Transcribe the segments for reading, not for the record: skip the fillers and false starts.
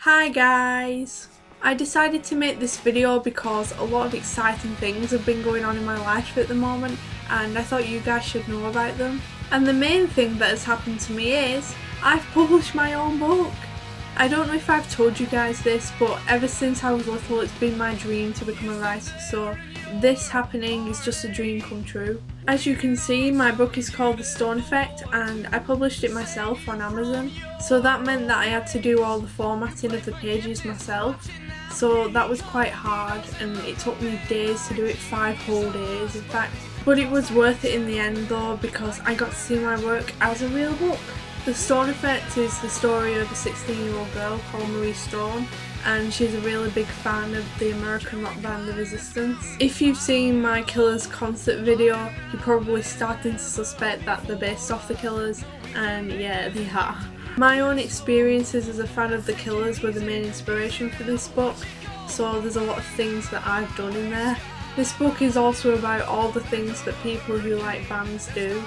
Hi guys! I decided to make this video because a lot of exciting things have been going on in my life at the moment and I thought you guys should know about them. And the main thing that has happened to me is I've published my own book. I don't know if I've told you guys this, but ever since I was little it's been my dream to become a writer, so this happening is just a dream come true. As you can see, my book is called The Stone Effect and I published it myself on Amazon. So that meant that I had to do all the formatting of the pages myself. So that was quite hard and it took me days to do it, 5 whole days in fact. But it was worth it in the end though, because I got to see my work as a real book. The Stone Effect is the story of a 16-year-old girl called Marie Stone, and she's a really big fan of the American rock band The Resistance. If you've seen my Killers concert video, you're probably starting to suspect that they're based off the Killers, and yeah, they are. My own experiences as a fan of the Killers were the main inspiration for this book, so there's a lot of things that I've done in there. This book is also about all the things that people who like bands do,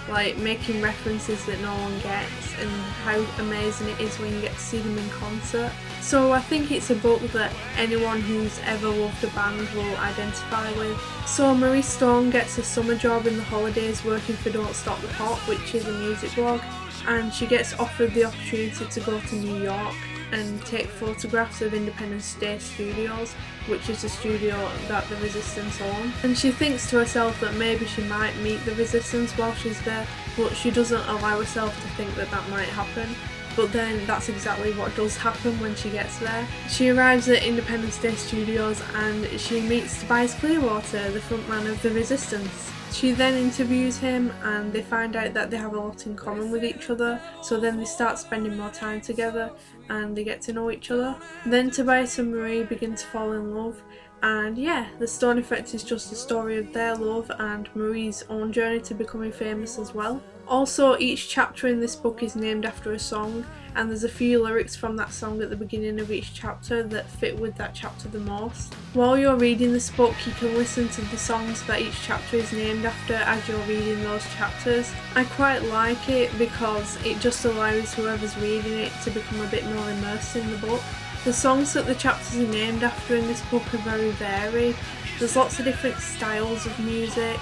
like making references that no one gets and how amazing it is when you get to see them in concert. So I think it's a book that anyone who's ever loved a band will identify with. So Marie Stone gets a summer job in the holidays working for Don't Stop the Pop, which is a music blog, and she gets offered the opportunity to go to New York and take photographs of Independence Day Studios, which is a studio that The Resistance own. And she thinks to herself that maybe she might meet The Resistance while she's there, but she doesn't allow herself to think that that might happen. But then that's exactly what does happen when she gets there. She arrives at Independence Day Studios and she meets Tobias Clearwater, the frontman of The Resistance. She then interviews him and they find out that they have a lot in common with each other, so then they start spending more time together and they get to know each other. Then Tobias and Marie begin to fall in love, and yeah, The Stone Effect is just a story of their love and Marie's own journey to becoming famous as well. Also, each chapter in this book is named after a song, and there's a few lyrics from that song at the beginning of each chapter that fit with that chapter the most. While you're reading this book, you can listen to the songs that each chapter is named after as you're reading those chapters. I quite like it because it just allows whoever's reading it to become a bit more immersed in the book. The songs that the chapters are named after in this book are very varied. There's lots of different styles of music.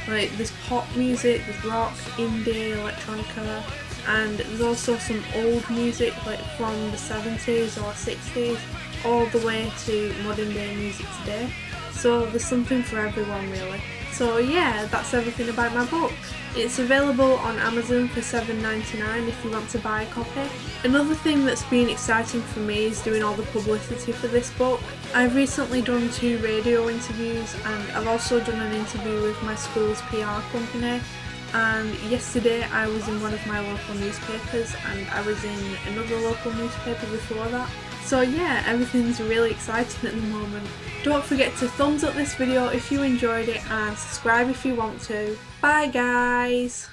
Like there's pop music, there's rock, indie, electronica, and there's also some old music like from the 70s or 60s all the way to modern day music today. So there's something for everyone really. So yeah, that's everything about my book. It's available on Amazon for $7.99 if you want to buy a copy. Another thing that's been exciting for me is doing all the publicity for this book. I've recently done 2 radio interviews and I've also done an interview with my school's PR company, and yesterday I was in one of my local newspapers and I was in another local newspaper before that. So yeah, everything's really exciting at the moment. Don't forget to thumbs up this video if you enjoyed it and subscribe if you want to. Bye guys!